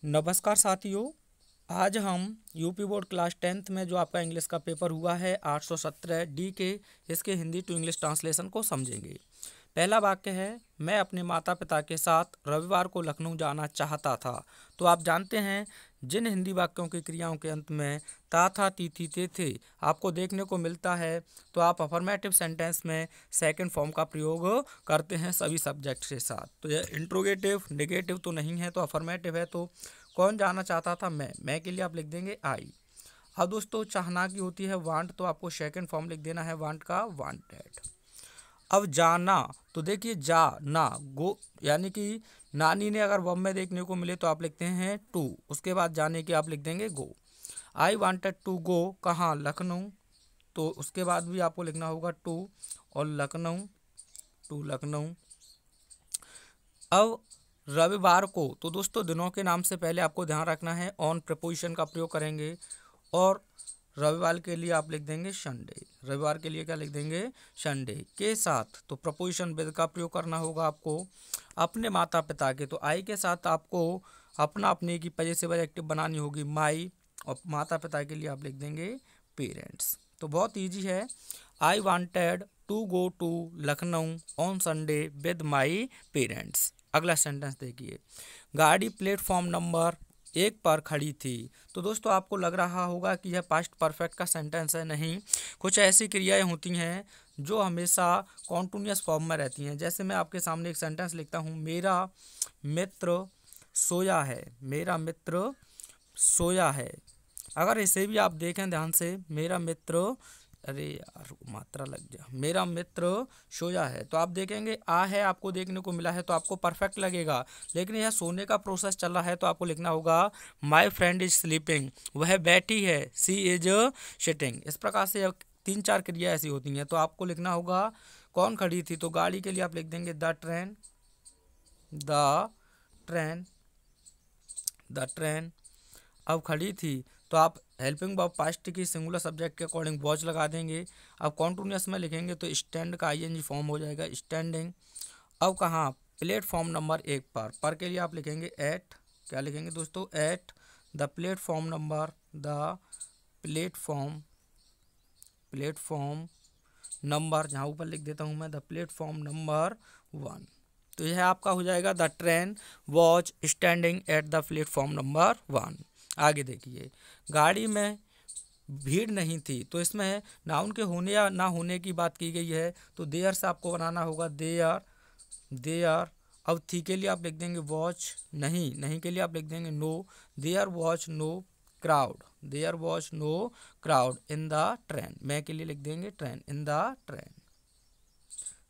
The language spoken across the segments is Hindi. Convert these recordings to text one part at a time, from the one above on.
नमस्कार साथियों। आज हम यूपी बोर्ड क्लास 10th में जो आपका इंग्लिश का पेपर हुआ है 817 डी के इसके हिंदी टू इंग्लिश ट्रांसलेशन को समझेंगे। पहला वाक्य है, मैं अपने माता पिता के साथ रविवार को लखनऊ जाना चाहता था। तो आप जानते हैं जिन हिंदी वाक्यों की क्रियाओं के अंत में ता था ती थी ते थे आपको देखने को मिलता है, तो आप अफर्मेटिव सेंटेंस में सेकंड फॉर्म का प्रयोग करते हैं सभी सब्जेक्ट के साथ। तो यह इंट्रोगेटिव नेगेटिव तो नहीं है, तो अफर्मेटिव है। तो कौन जाना चाहता था? मैं के लिए आप लिख देंगे आई। अब दोस्तों चाहना की होती है वांट, तो आपको सेकंड फॉर्म लिख देना है वांट का, वांटेड। अब जाना, तो देखिए जा ना गो, यानी कि नानी ने अगर वर्ब में देखने को मिले तो आप लिखते हैं टू, उसके बाद जाने के आप लिख देंगे गो। आई वांटेड टू गो, कहाँ? लखनऊ, तो उसके बाद भी आपको लिखना होगा टू और लखनऊ, टू लखनऊ। अब रविवार को, तो दोस्तों दिनों के नाम से पहले आपको ध्यान रखना है ऑन प्रपोजिशन का प्रयोग करेंगे, और रविवार के लिए आप लिख देंगे संडे। रविवार के लिए क्या लिख देंगे? संडे के साथ, तो प्रपोजिशन विद का प्रयोग करना होगा आपको। अपने माता पिता के, तो आई के साथ आपको अपना अपने की पजेसिव एडजेक्टिव बनानी होगी माई, और माता पिता के लिए आप लिख देंगे पेरेंट्स। तो बहुत ईजी है। I wanted to go to Lucknow on Sunday with my parents. अगला सेंटेंस देखिए, गाड़ी प्लेटफॉर्म नंबर 1 पर खड़ी थी। तो दोस्तों आपको लग रहा होगा कि यह पास्ट परफेक्ट का सेंटेंस है। नहीं, कुछ ऐसी क्रियाएं होती हैं जो हमेशा कॉन्टिन्यूअस फॉर्म में रहती हैं। जैसे मैं आपके सामने एक सेंटेंस लिखता हूँ, मेरा मित्र सोया है। मेरा मित्र सोया है। अगर इसे भी आप देखें ध्यान से, मेरा मित्र, अरे यार मात्रा लग जा, मेरा मित्र सोया है, तो आप देखेंगे आ है आपको देखने को मिला है तो आपको परफेक्ट लगेगा। लेकिन यह सोने का प्रोसेस चल रहा है तो आपको लिखना होगा माई फ्रेंड इज स्लीपिंग, वह बैठी है, सी इज सिटिंग। इस प्रकार से 3-4 क्रिया ऐसी होती हैं, तो आपको लिखना होगा कौन खड़ी थी, तो गाड़ी के लिए आप लिख देंगे the train, the train, the train. अब खड़ी थी तो आप हेल्पिंग वर्ब पास्ट की सिंगुलर सब्जेक्ट के अकॉर्डिंग वॉच लगा देंगे। अब कॉन्टिन्यूअस में लिखेंगे तो स्टैंड का आईएनजी फॉर्म हो जाएगा स्टैंडिंग। अब कहाँ? प्लेटफॉर्म नंबर 1 पर के लिए आप लिखेंगे एट, क्या लिखेंगे दोस्तों? At the platform number, the platform, platform number, जहाँ ऊपर लिख देता हूँ मैं द प्लेटफॉर्म नंबर 1। तो यह आपका हो जाएगा the train watch standing at the platform number 1। आगे देखिए, गाड़ी में भीड़ नहीं थी, तो इसमें नाउन के होने या ना होने की बात की गई है, तो देयर से आपको बनाना होगा देयर, देयर। अब थी के लिए आप लिख देंगे वॉच, नहीं, नहीं के लिए आप लिख देंगे no, there was no crowd, there was no crowd in the train. मैं के लिए लिख देंगे train, in the train.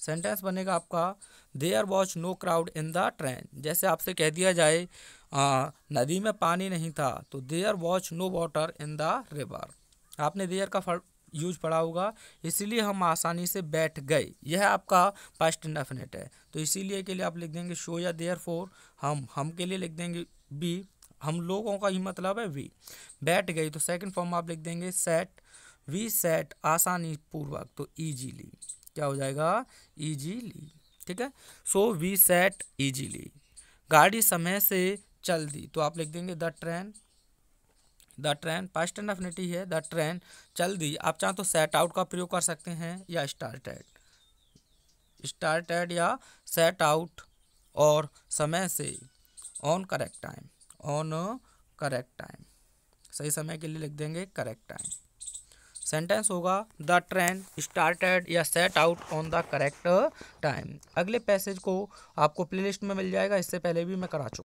Sentence बनेगा आपका there was no crowd in the train. जैसे आपसे कह दिया जाए नदी में पानी नहीं था, तो there was no water in the river. आपने देयर का यूज पढ़ा होगा, इसीलिए हम आसानी से बैठ गए, यह आपका पास्ट इंडेफिनिट है। तो इसीलिए के लिए आप लिख देंगे शो या देयर फोर। हम के लिए लिख देंगे बी, हम लोगों का ही मतलब है वी। बैठ गई तो सेकंड फॉर्म आप लिख देंगे सेट, वी सेट आसानी पूर्वक, तो इजीली क्या हो जाएगा? इजीली। ठीक है, सो वी सेट इजीली। गाड़ी समय से चल दी, तो आप लिख देंगे the train, the train past indefinite है, द ट्रेन चल दी। आप चाहें तो सेट आउट का प्रयोग कर सकते हैं या स्टार्टेड, स्टार्टेड या सेट आउट। और समय से on correct time, on correct time, सही समय के लिए लिख देंगे करेक्ट टाइम। सेंटेंस होगा द ट्रेन स्टार्टेड या set out on the correct time. अगले पैसेज को आपको प्लेलिस्ट में मिल जाएगा, इससे पहले भी मैं करा चुका।